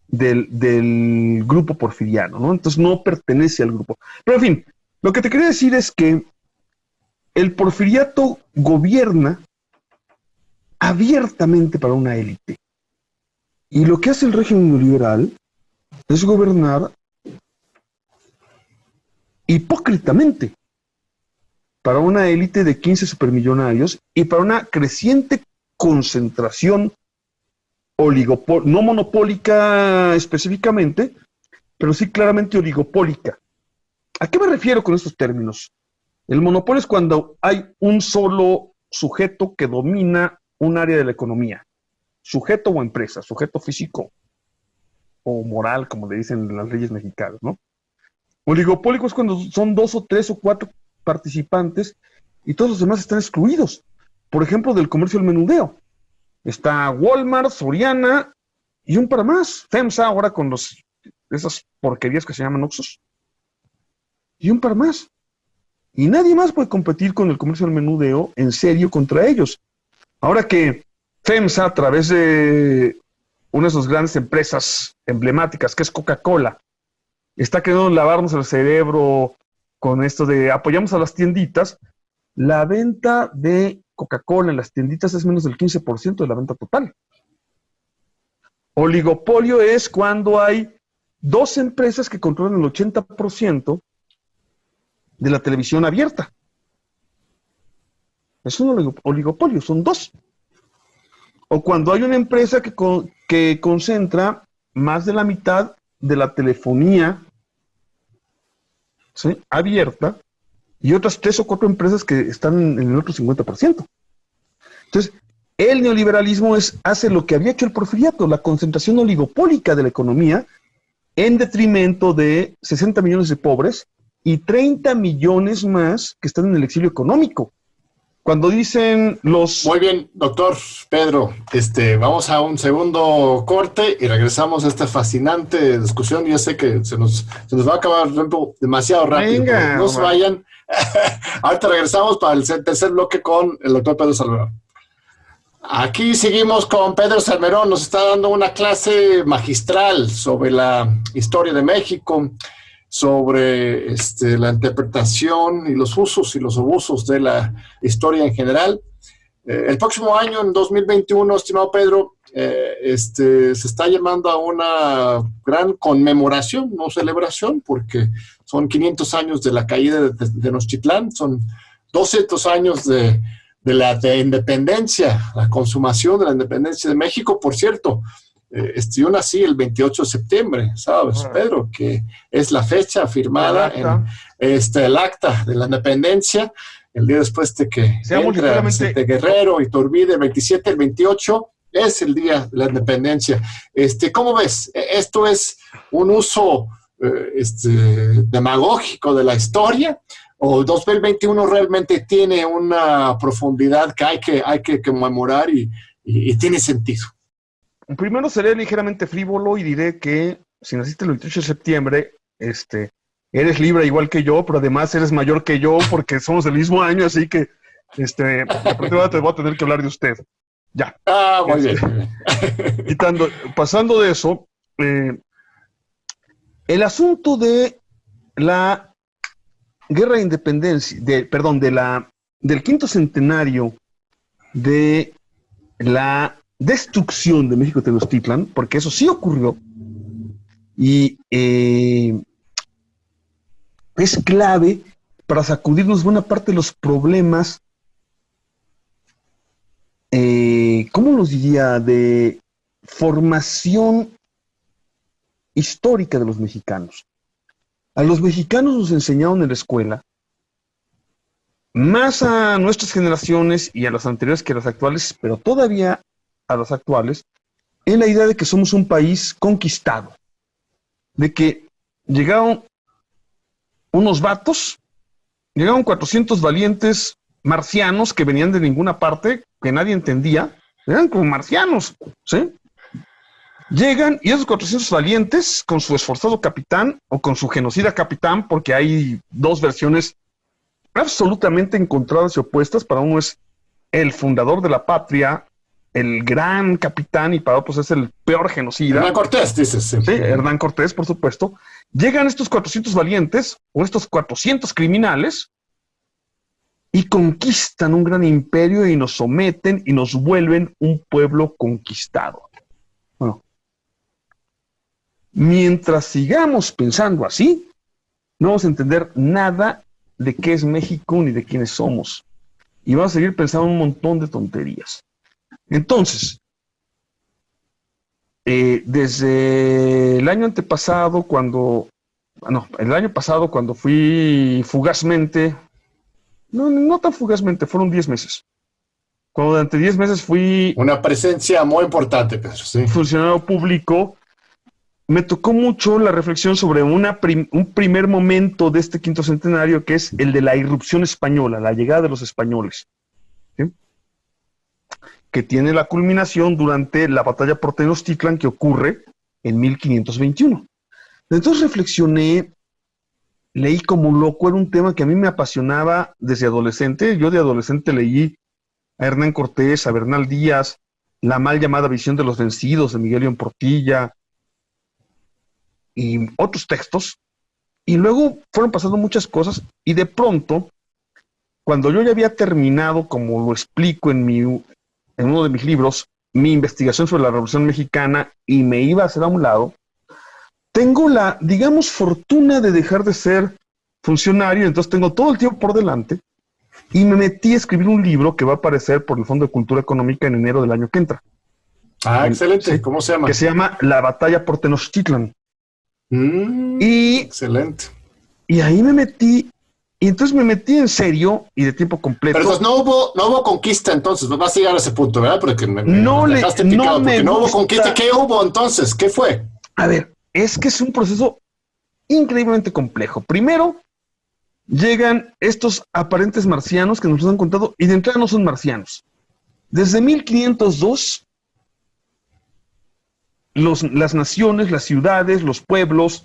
del grupo porfiriano, ¿no? Entonces no pertenece al grupo. Pero en fin, lo que te quería decir es que el porfiriato gobierna abiertamente para una élite. Y lo que hace el régimen neoliberal es gobernar hipócritamente para una élite de 15 supermillonarios y para una creciente concentración no monopólica específicamente, pero sí claramente oligopólica. ¿A qué me refiero con estos términos? El monopolio es cuando hay un solo sujeto que domina un área de la economía, sujeto o empresa, sujeto físico o moral, como le dicen las leyes mexicanas, ¿no? Oligopólico es cuando son 2 o 3 o 4 participantes y todos los demás están excluidos. Por ejemplo, del comercio al menudeo. Está Walmart, Soriana y un par más. FEMSA ahora con esas porquerías que se llaman Oxxos. Y un par más. Y nadie más puede competir con el comercio al menudeo en serio contra ellos. Ahora que FEMSA, a través de una de sus grandes empresas emblemáticas, que es Coca-Cola, está queriendo lavarnos el cerebro con esto de apoyamos a las tienditas, la venta de Coca-Cola en las tienditas es menos del 15% de la venta total. Oligopolio es cuando hay 2 empresas que controlan el 80% de la televisión abierta. Es un oligopolio, son 2. O cuando hay una empresa que concentra más de la mitad de la telefonía, ¿sí?, abierta, y otras 3 o 4 empresas que están en el otro 50%. Entonces, el neoliberalismo hace lo que había hecho el porfiriato, la concentración oligopólica de la economía, en detrimento de 60 millones de pobres y 30 millones más que están en el exilio económico. Cuando dicen los... Muy bien, doctor Pedro, vamos a un segundo corte y regresamos a esta fascinante discusión. Yo sé que se nos va a acabar el tiempo demasiado rápido. Venga, no se vayan. Ahorita regresamos para el tercer bloque con el doctor Pedro Salmerón. Aquí seguimos con Pedro Salmerón, nos está dando una clase magistral sobre la historia de México, sobre la interpretación y los usos y los abusos de la historia en general. El próximo año, en 2021, estimado Pedro, se está llamando a una gran conmemoración, no celebración, porque son 500 años de la caída de Tenochtitlán, son 200 años de independencia, la consumación de la independencia de México. Por cierto, yo nací el 28 de septiembre, ¿sabes, Pedro? Que es la fecha firmada en el acta de la independencia, el día después de que entra Vicente Guerrero y Iturbide, el 27, el 28, es el día de la independencia. ¿Cómo ves? ¿Esto es un uso demagógico de la historia? ¿O 2021 realmente tiene una profundidad que hay que conmemorar y tiene sentido? Primero seré ligeramente frívolo y diré que si naciste el 28 de septiembre, eres libre igual que yo, pero además eres mayor que yo porque somos del mismo año, así que a partir de ahora te voy a tener que hablar de usted. Ya. Ah, muy bien. Pasando de eso, el asunto de la guerra de independencia, del quinto centenario de la destrucción de México Tenochtitlan, porque eso sí ocurrió, y es clave para sacudirnos buena parte de los problemas, ¿cómo los diría?, de formación histórica de los mexicanos. A los mexicanos nos enseñaron en la escuela, más a nuestras generaciones y a las anteriores que a las actuales, pero todavía a las actuales, en la idea de que somos un país conquistado, de que llegaron unos vatos, llegaron 400 valientes marcianos que venían de ninguna parte, que nadie entendía, eran como marcianos, ¿sí? Llegan y esos 400 valientes, con su esforzado capitán o con su genocida capitán, porque hay dos versiones absolutamente encontradas y opuestas. Para uno es el fundador de la patria, el gran capitán, y para otros es el peor genocida. Hernán Cortés, dices. Sí, Hernán Cortés, por supuesto. Llegan estos 400 valientes o estos 400 criminales y conquistan un gran imperio y nos someten y nos vuelven un pueblo conquistado. Bueno, mientras sigamos pensando así, no vamos a entender nada de qué es México ni de quiénes somos. Y vamos a seguir pensando un montón de tonterías. Entonces, desde el año antepasado, el año pasado, cuando fui fugazmente, no tan fugazmente, fueron 10 meses. Cuando durante 10 meses fui... Una presencia muy importante, Pedro, sí. Funcionario público, me tocó mucho la reflexión sobre un primer momento de este quinto centenario, que es el de la irrupción española, la llegada de los españoles, ¿sí?, que tiene la culminación durante la batalla por Tenochtitlan, que ocurre en 1521. Entonces reflexioné, leí como loco, era un tema que a mí me apasionaba desde adolescente. Yo de adolescente leí a Hernán Cortés, a Bernal Díaz, la mal llamada Visión de los Vencidos de Miguel León Portilla y otros textos, y luego fueron pasando muchas cosas, y de pronto, cuando yo ya había terminado, como lo explico en uno de mis libros, mi investigación sobre la Revolución Mexicana, y me iba a hacer a un lado, tengo la, digamos, fortuna de dejar de ser funcionario, entonces tengo todo el tiempo por delante, y me metí a escribir un libro que va a aparecer por el Fondo de Cultura Económica en enero del año que entra. Ah, excelente. ¿Sí? ¿Cómo se llama? Que se llama La Batalla por Tenochtitlan. Excelente. Y ahí me metí, y entonces me metí en serio y de tiempo completo. Pero entonces no hubo conquista, entonces vas a llegar a ese punto, ¿verdad? Porque no hubo conquista. ¿Qué hubo entonces? ¿Qué fue? A ver, es que es un proceso increíblemente complejo. Primero, llegan estos aparentes marcianos que nos han contado, y de entrada no son marcianos. Desde 1502, las naciones, las ciudades, los pueblos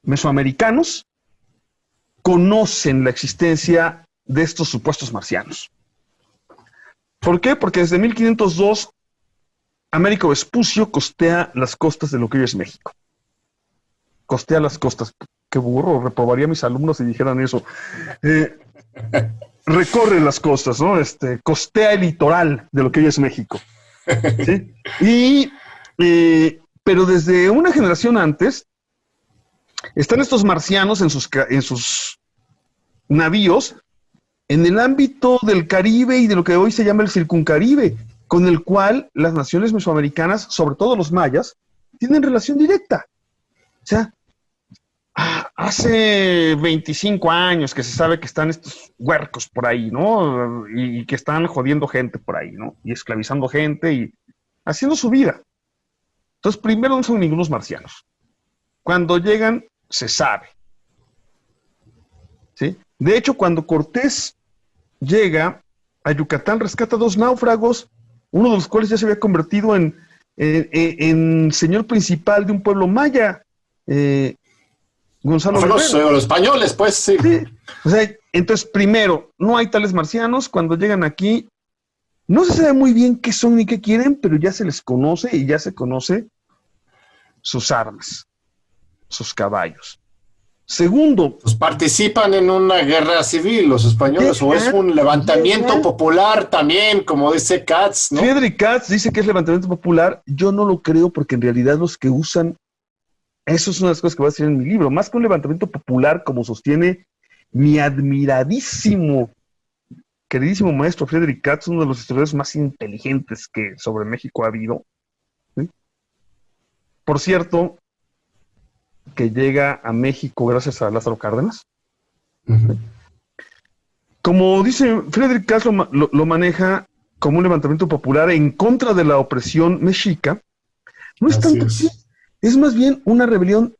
mesoamericanos conocen la existencia de estos supuestos marcianos. ¿Por qué? Porque desde 1502 Américo Vespucio costea las costas de lo que hoy es México. Costea las costas. Qué burro, reprobaría a mis alumnos si dijeran eso. Recorre las costas, ¿no? Costea el litoral de lo que hoy es México. ¿Sí? Pero desde una generación antes, Están estos marcianos en sus navíos en el ámbito del Caribe y de lo que hoy se llama el Circuncaribe, con el cual las naciones mesoamericanas, sobre todo los mayas, tienen relación directa. O sea, hace 25 años que se sabe que están estos huercos por ahí, ¿no? Y que están jodiendo gente por ahí, ¿no? Y esclavizando gente y haciendo su vida. Entonces, primero no son ningunos marcianos. Cuando llegan, se sabe. ¿Sí? De hecho, cuando Cortés llega a Yucatán, rescata 2 náufragos, uno de los cuales ya se había convertido en señor principal de un pueblo maya, Gonzalo Guerrero. Los españoles, pues, sí. Sí. O sea, entonces, primero, no hay tales marcianos. Cuando llegan aquí, no se sabe muy bien qué son ni qué quieren, pero ya se les conoce y ya se conoce sus armas, sus caballos. Segundo, Pues participan en una guerra civil los españoles, o es un levantamiento popular también, como dice Katz, ¿no? Friedrich Katz dice que es levantamiento popular. Yo no lo creo, porque en realidad los que usan, eso es una de las cosas que voy a decir en mi libro, más que un levantamiento popular, como sostiene mi admiradísimo, queridísimo maestro Friedrich Katz, uno de los historiadores más inteligentes que sobre México ha habido, ¿sí? Por cierto, que llega a México gracias a Lázaro Cárdenas. Uh-huh. Como dice Friedrich Katz, lo maneja como un levantamiento popular en contra de la opresión mexica. No es tanto así, es más bien una rebelión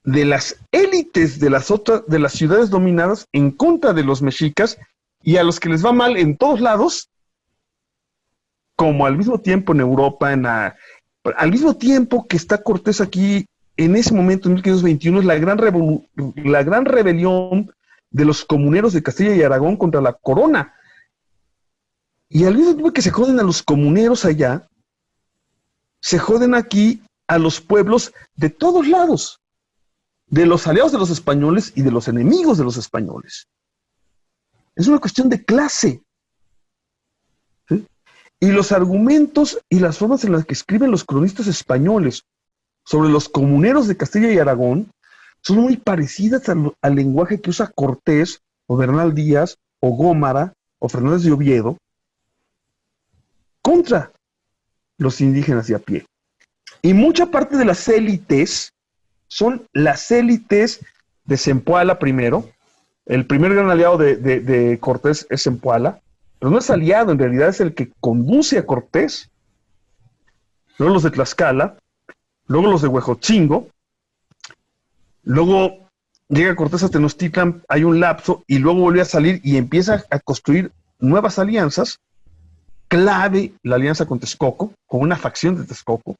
de las élites de las ciudades dominadas en contra de los mexicas, y a los que les va mal en todos lados, como al mismo tiempo en Europa, al mismo tiempo que está Cortés aquí. En ese momento, en 1521, es la gran rebelión de los comuneros de Castilla y Aragón contra la corona. Y al mismo tiempo que se joden a los comuneros allá, se joden aquí a los pueblos de todos lados, de los aliados de los españoles y de los enemigos de los españoles. Es una cuestión de clase. ¿Sí? Y los argumentos y las formas en las que escriben los cronistas españoles sobre los comuneros de Castilla y Aragón son muy parecidas al lenguaje que usa Cortés, o Bernal Díaz, o Gómara, o Fernández de Oviedo, contra los indígenas de a pie. Y mucha parte de las élites son las élites de Zempoala primero. El primer gran aliado de Cortés es Zempoala, pero no es aliado, en realidad es el que conduce a Cortés. Luego los de Tlaxcala, luego los de Huejotzingo, luego llega Cortés a Tenochtitlan, hay un lapso, y luego vuelve a salir y empieza a construir nuevas alianzas, clave la alianza con Texcoco, con una facción de Texcoco,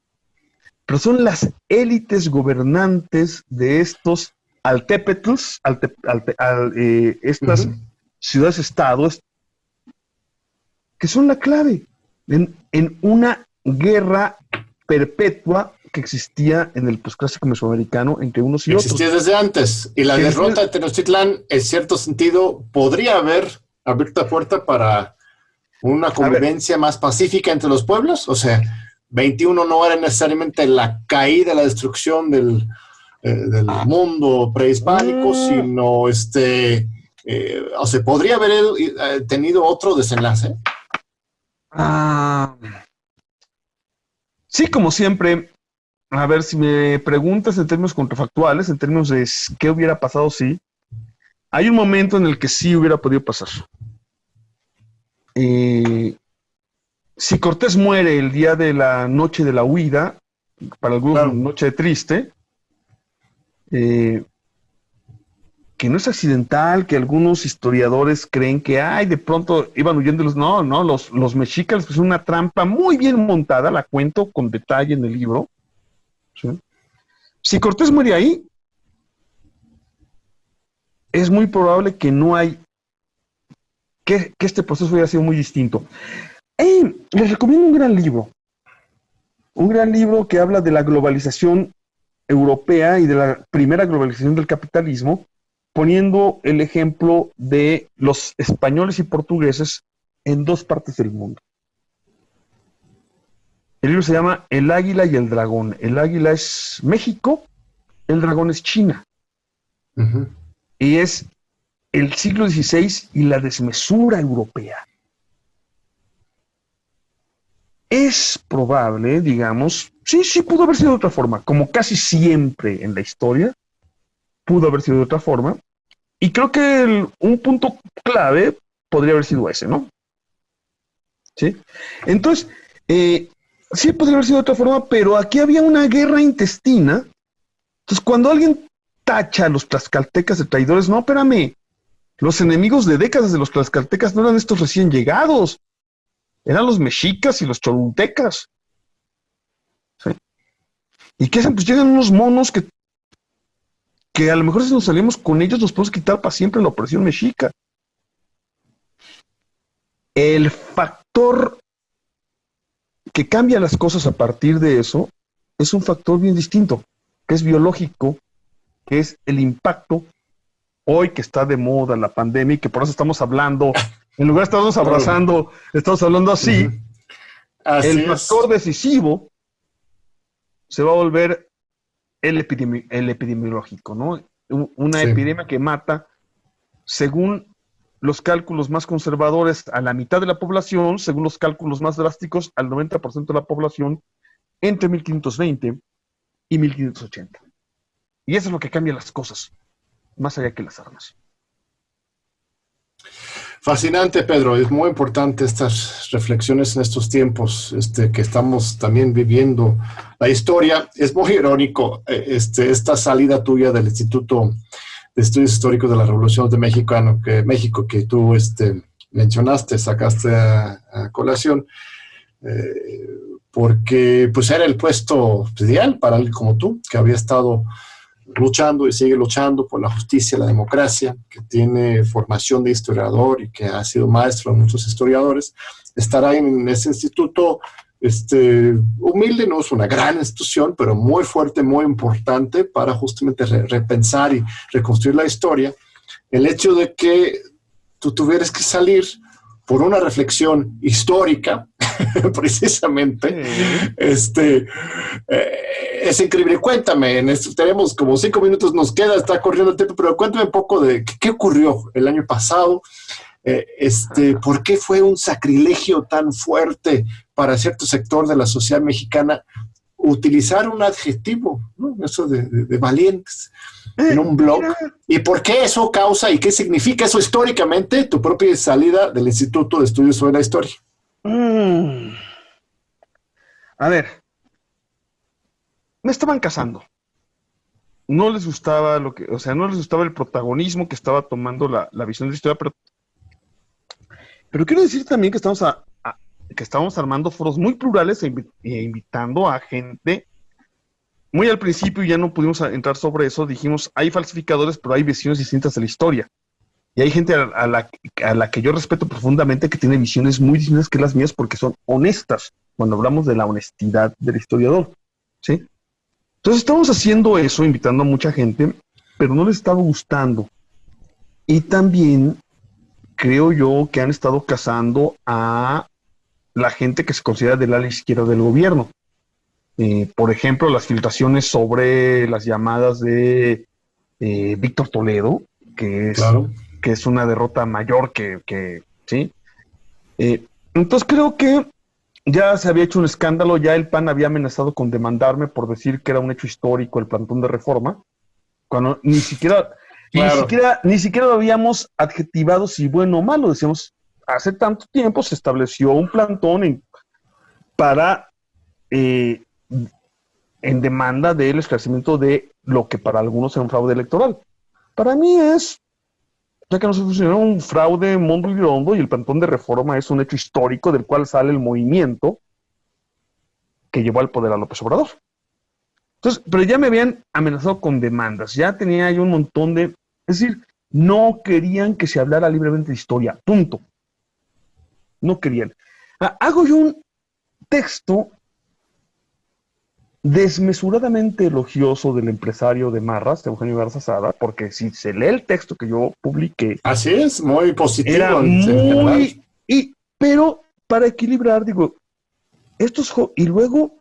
pero son las élites gobernantes de estos altépetls, estas ciudades-estados, que son la clave en una guerra perpetua que existía en el posclásico mesoamericano entre unos y otros. Existía desde antes. Y la derrota de Tenochtitlán, en cierto sentido, podría haber abierto la puerta para una convivencia más pacífica entre los pueblos. O sea, 21 no era necesariamente la caída, la destrucción del mundo prehispánico, sino o sea, podría haber tenido otro desenlace. Sí, como siempre. A ver, si me preguntas en términos contrafactuales, en términos de qué hubiera pasado si, hay un momento en el que sí hubiera podido pasar. Si Cortés muere el día de la noche de la huida, para algunos claro, noche triste, que no es accidental, que algunos historiadores creen que de pronto iban huyendo los mexicas, pues es una trampa muy bien montada, la cuento con detalle en el libro. ¿Sí? Si Cortés muere ahí, es muy probable que que este proceso hubiera sido muy distinto. Les recomiendo un gran libro que habla de la globalización europea y de la primera globalización del capitalismo, poniendo el ejemplo de los españoles y portugueses en 2 partes del mundo. El libro se llama El Águila y el Dragón. El águila es México el dragón es China. Ujú. Y es el siglo XVI y la desmesura europea. Es probable, digamos, sí pudo haber sido de otra forma, como casi siempre en la historia, pudo haber sido de otra forma, y creo que un punto clave podría haber sido ese, ¿no? ¿Sí? Entonces, sí podría haber sido de otra forma, pero aquí había una guerra intestina. Entonces, cuando alguien tacha a los tlaxcaltecas de traidores, no, espérame, los enemigos de décadas de los tlaxcaltecas no eran estos recién llegados, eran los mexicas y los cholultecas. ¿Sí? ¿Y qué hacen? Pues llegan unos monos que a lo mejor si nos salimos con ellos nos podemos quitar para siempre la opresión mexica. El factor que cambia las cosas a partir de eso es un factor bien distinto, que es biológico, que es el impacto hoy que está de moda la pandemia y que por eso estamos hablando, en lugar de estarnos abrazando, estamos hablando así. Ujú. Así El es. factor decisivo se va a volver el epidemiológico, ¿no? Una Sí. epidemia que mata, según los cálculos más conservadores, a la mitad de la población, según los cálculos más drásticos, al 90% de la población, entre 1520 y 1580. Y eso es lo que cambia las cosas, más allá que las armas. Fascinante, Pedro. Es muy importante estas reflexiones en estos tiempos que estamos también viviendo. La historia es muy irónico. Esta salida tuya del Instituto de Estudios Históricos de la Revolución de México, que tú mencionaste, sacaste a colación, porque pues era el puesto ideal para alguien como tú, que había estado luchando y sigue luchando por la justicia, la democracia, que tiene formación de historiador y que ha sido maestro de muchos historiadores. Estar ahí en ese instituto humilde, no es una gran institución, pero muy fuerte, muy importante para justamente repensar y reconstruir la historia. El hecho de que tú tuvieras que salir por una reflexión histórica, precisamente, es increíble. Cuéntame, tenemos como 5 minutos, nos queda, está corriendo el tiempo, pero cuéntame un poco de qué ocurrió el año pasado, por qué fue un sacrilegio tan fuerte para cierto sector de la sociedad mexicana utilizar un adjetivo, ¿no? Eso de valientes en un blog, y por qué eso causa y qué significa eso históricamente, tu propia salida del Instituto de Estudios sobre la Historia. A ver, me estaban casando. No les gustaba no les gustaba el protagonismo que estaba tomando la visión de la historia, pero quiero decir también que estamos armando foros muy plurales e invitando a gente. Muy al principio, ya no pudimos entrar sobre eso, dijimos, hay falsificadores, pero hay visiones distintas de la historia. Y hay gente a la que yo respeto profundamente, que tiene visiones muy distintas que las mías, porque son honestas, cuando hablamos de la honestidad del historiador, ¿sí? Entonces estamos haciendo eso, invitando a mucha gente, pero no les estaba gustando. Y también creo yo que han estado cazando a la gente que se considera del ala izquierda del gobierno. Por ejemplo, las filtraciones sobre las llamadas de Víctor Toledo, que es una derrota mayor que ¿sí? Entonces creo que ya se había hecho un escándalo, ya el PAN había amenazado con demandarme por decir que era un hecho histórico el plantón de Reforma, cuando ni siquiera lo habíamos adjetivado si bueno o malo. Decíamos, hace tanto tiempo se estableció un plantón para en demanda del esclarecimiento de lo que para algunos era un fraude electoral. Para mí ya que no se funcionó, un fraude mundo y redondo, y el plantón de Reforma es un hecho histórico del cual sale el movimiento que llevó al poder a López Obrador. Entonces, pero ya me habían amenazado con demandas, ya tenía yo un montón de... Es decir, no querían que se hablara libremente de historia, punto. No querían. Hago yo un texto desmesuradamente elogioso del empresario de Marras, de Eugenio Garza Sada, porque si se lee el texto que yo publiqué... Así es, muy positivo. Era muy... pero para equilibrar, digo, y luego,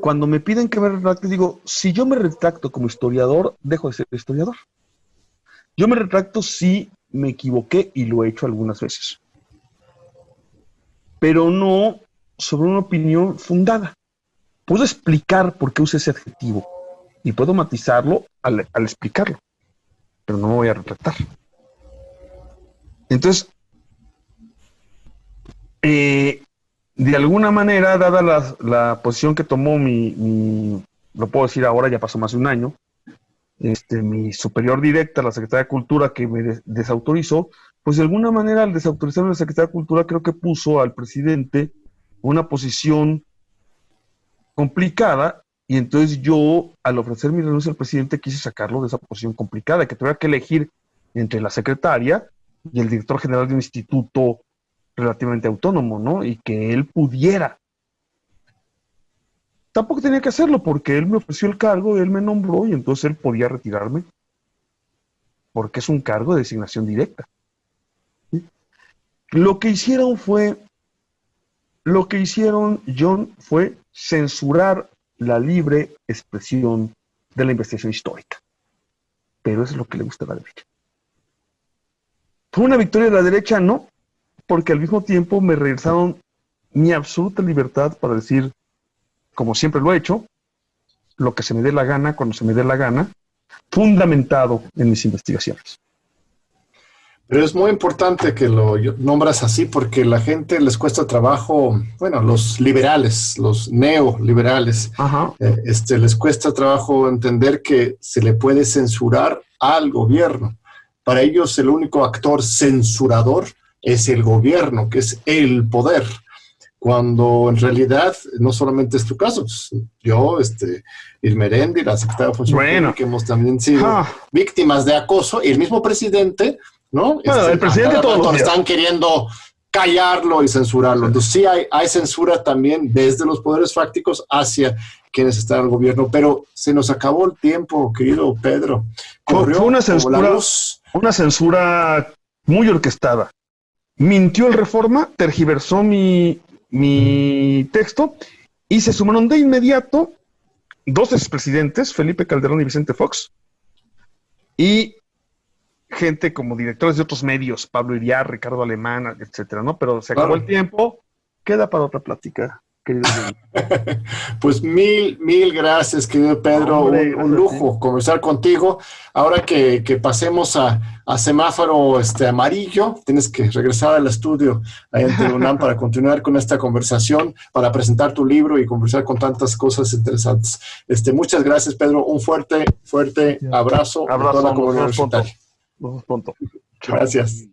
cuando me piden que me retracte, digo, si yo me retracto como historiador, dejo de ser historiador. Yo me retracto si me equivoqué y lo he hecho algunas veces. Pero no sobre una opinión fundada. Puedo explicar por qué usé ese adjetivo y puedo matizarlo al explicarlo, pero no me voy a retractar. Entonces, de alguna manera, dada la posición que tomó lo puedo decir ahora, ya pasó más de un año, mi superior directa, la Secretaría de Cultura, que me desautorizó, pues de alguna manera al desautorizar a la Secretaría de Cultura creo que puso al presidente una posición complicada, y entonces yo, al ofrecer mi renuncia al presidente, quise sacarlo de esa posición complicada, que tuviera que elegir entre la secretaria y el director general de un instituto relativamente autónomo, ¿no? Y que él pudiera. Tampoco tenía que hacerlo porque él me ofreció el cargo, él me nombró y entonces él podía retirarme porque es un cargo de designación directa. ¿Sí? Lo que hicieron, John, fue censurar la libre expresión de la investigación histórica. Pero eso es lo que le gusta a la derecha. ¿Fue una victoria de la derecha? No, porque al mismo tiempo me regresaron mi absoluta libertad para decir, como siempre lo he hecho, lo que se me dé la gana, cuando se me dé la gana, fundamentado en mis investigaciones. Pero es muy importante que lo nombras así porque la gente les cuesta trabajo, bueno, los liberales, los neoliberales, les cuesta trabajo entender que se le puede censurar al gobierno. Para ellos el único actor censurador es el gobierno, que es el poder. Cuando en realidad no solamente es tu caso, pues, yo, Irmeréndira y la secretaria de Función Pública hemos también sido víctimas de acoso, y el mismo presidente, ¿no? Bueno, el presidente todos los días están queriendo callarlo y censurarlo. Entonces sí hay censura también desde los poderes fácticos hacia quienes están en el gobierno, pero se nos acabó el tiempo, querido Pedro. Fue una censura muy orquestada. Mintió el Reforma, tergiversó mi texto y se sumaron de inmediato dos expresidentes, Felipe Calderón y Vicente Fox, y gente como directores de otros medios, Pablo Iriar, Ricardo Alemán, etcétera, ¿no? Pero se acabó el tiempo, queda para otra plática, querido. Pues mil gracias, querido Pedro. Hombre, un lujo conversar contigo. Ahora que pasemos a semáforo amarillo, tienes que regresar al estudio ahí en Telunam para continuar con esta conversación, para presentar tu libro y conversar con tantas cosas interesantes. Muchas gracias, Pedro. Un fuerte abrazo a toda la comunidad universitaria. Nos vemos pronto. Gracias.